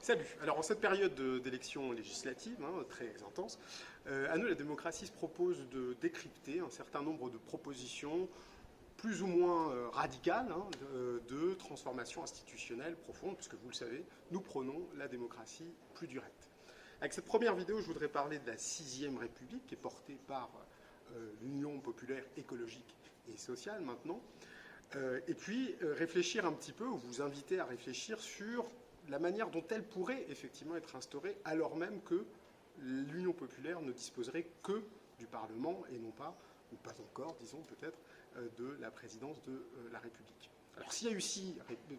Salut. Alors en cette période d'élections législatives très intense, à nous la démocratie se propose de décrypter un certain nombre de propositions plus ou moins radicales de transformation institutionnelle profonde, puisque vous le savez, nous prônons la démocratie plus directe. Avec cette première vidéo, je voudrais parler de la 6e République, qui est portée par l'Union populaire écologique et sociale maintenant, et puis réfléchir un petit peu, ou vous inviter à réfléchir sur la manière dont elle pourrait effectivement être instaurée, alors même que l'Union populaire ne disposerait que du Parlement et non pas, ou pas encore, disons peut-être, de la présidence de la République. Alors s'il y a eu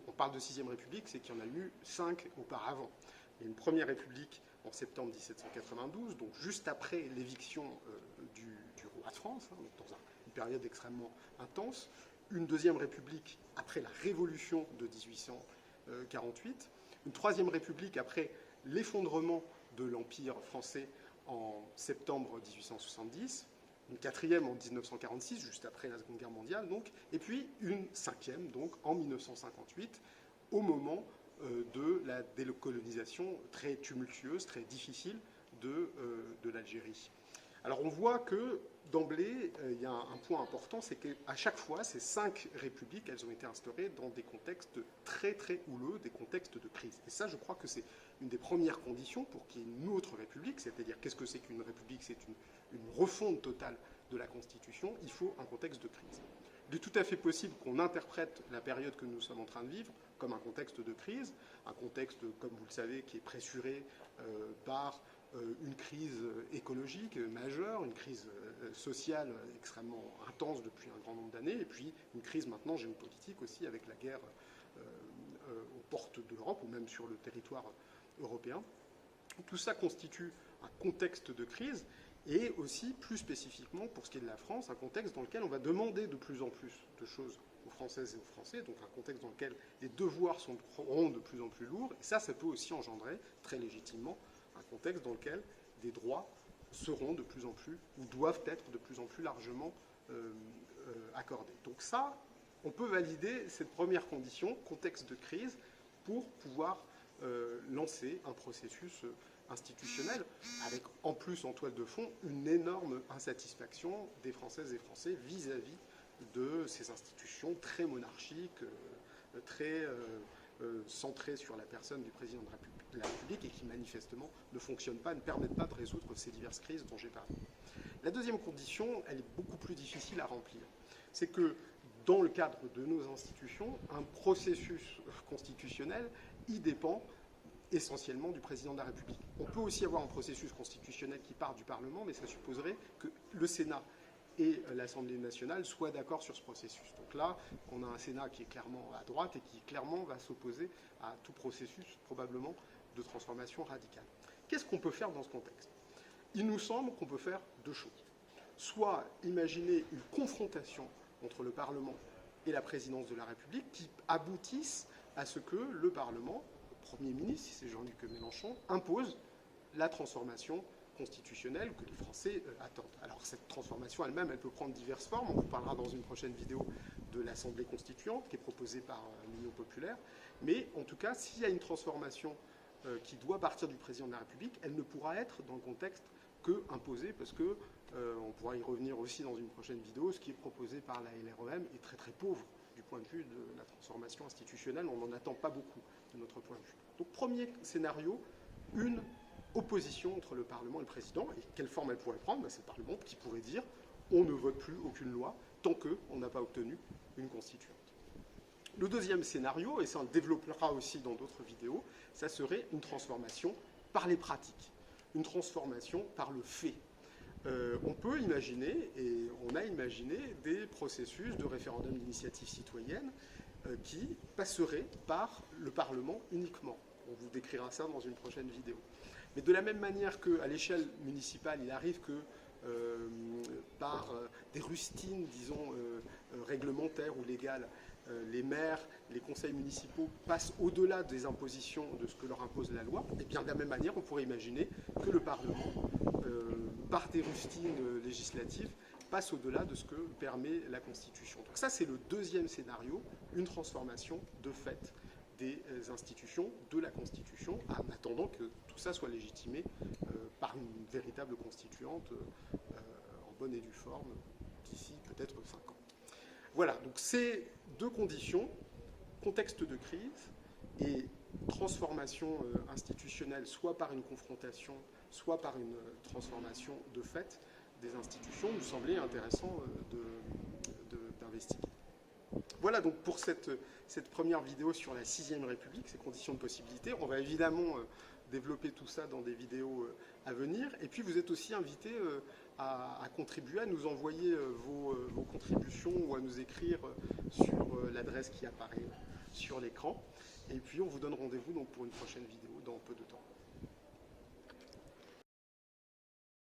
on parle de 6e République, c'est qu'il y en a eu 5 auparavant. Il y a une première République en septembre 1792, donc juste après l'éviction du roi de France, donc dans une période extrêmement intense. Une deuxième République après la Révolution de 1848. Une troisième République après l'effondrement de l'Empire français en septembre 1870, une quatrième en 1946, juste après la Seconde Guerre mondiale, donc, et puis une cinquième, donc, en 1958, au moment de la délocolonisation très tumultueuse, très difficile de l'Algérie. Alors on voit que d'emblée, il y a un point important, c'est qu'à chaque fois, ces 5 républiques, elles ont été instaurées dans des contextes très très houleux, des contextes de crise. Et ça, je crois que c'est une des premières conditions pour qu'il y ait une autre république, c'est-à-dire qu'est-ce que c'est qu'une république? C'est une refonte totale de la Constitution, il faut un contexte de crise. Il est tout à fait possible qu'on interprète la période que nous sommes en train de vivre comme un contexte de crise, un contexte, comme vous le savez, qui est pressuré par une crise écologique majeure, une crise sociale extrêmement intense depuis un grand nombre d'années, et puis une crise maintenant géopolitique aussi avec la guerre aux portes de l'Europe ou même sur le territoire européen. Tout ça constitue un contexte de crise et aussi, plus spécifiquement, pour ce qui est de la France, un contexte dans lequel on va demander de plus en plus de choses aux Françaises et aux Français, donc un contexte dans lequel les devoirs seront de plus en plus lourds, et ça peut aussi engendrer, très légitimement, un contexte dans lequel des droits seront de plus en plus, ou doivent être de plus en plus largement accordés. Donc ça, on peut valider cette première condition, contexte de crise, pour pouvoir lancer un processus institutionnel, avec en plus en toile de fond une énorme insatisfaction des Françaises et Français vis-à-vis de ces institutions très monarchiques, très centrées sur la personne du président de la République et qui manifestement ne fonctionnent pas, ne permettent pas de résoudre ces diverses crises dont j'ai parlé. La deuxième condition, elle est beaucoup plus difficile à remplir. C'est que dans le cadre de nos institutions, un processus constitutionnel y dépend essentiellement du président de la République. On peut aussi avoir un processus constitutionnel qui part du Parlement, mais ça supposerait que le Sénat et l'Assemblée nationale soient d'accord sur ce processus. Donc là, on a un Sénat qui est clairement à droite et qui clairement va s'opposer à tout processus probablement de transformation radicale. Qu'est-ce qu'on peut faire dans ce contexte? Il nous semble qu'on peut faire deux choses. Soit imaginer une confrontation entre le Parlement et la présidence de la République qui aboutisse à ce que le Parlement, le Premier ministre, si c'est Jean-Luc Mélenchon, impose la transformation constitutionnelle que les Français attendent. Alors cette transformation elle-même, elle peut prendre diverses formes. On vous parlera dans une prochaine vidéo de l'Assemblée constituante qui est proposée par l'Union populaire. Mais en tout cas, s'il y a une transformation qui doit partir du président de la République, elle ne pourra être dans le contexte que imposée, parce que, on pourra y revenir aussi dans une prochaine vidéo, ce qui est proposé par la LREM est très très pauvre du point de vue de la transformation institutionnelle. On n'en attend pas beaucoup de notre point de vue. Donc premier scénario, une opposition entre le Parlement et le président. Et quelle forme elle pourrait prendre? C'est le Parlement qui pourrait dire on ne vote plus aucune loi tant qu'on n'a pas obtenu une constituante. Le deuxième scénario, et ça on le développera aussi dans d'autres vidéos, ça serait une transformation par les pratiques, une transformation par le fait. On peut imaginer, et on a imaginé, des processus de référendum d'initiative citoyenne qui passeraient par le Parlement uniquement. On vous décrira ça dans une prochaine vidéo. Mais de la même manière qu'à l'échelle municipale, il arrive que par des rustines, disons, réglementaires ou légales, les maires, les conseils municipaux passent au-delà des impositions de ce que leur impose la loi, et bien de la même manière, on pourrait imaginer que le Parlement, par des rustines législatives, passe au-delà de ce que permet la Constitution. Donc ça, c'est le deuxième scénario, une transformation de fait des institutions, de la Constitution, en attendant que tout ça soit légitimé par une véritable constituante en bonne et due forme d'ici peut-être 5 ans. Voilà, donc ces deux conditions, contexte de crise et transformation institutionnelle, soit par une confrontation, soit par une transformation de fait des institutions, nous semblait intéressant d'investiguer. Voilà donc pour cette première vidéo sur la 6ème République, ces conditions de possibilité. On va évidemment développer tout ça dans des vidéos à venir. Et puis vous êtes aussi invités à contribuer, à nous envoyer vos contributions ou à nous écrire sur l'adresse qui apparaît sur l'écran. Et puis on vous donne rendez-vous donc pour une prochaine vidéo dans peu de temps.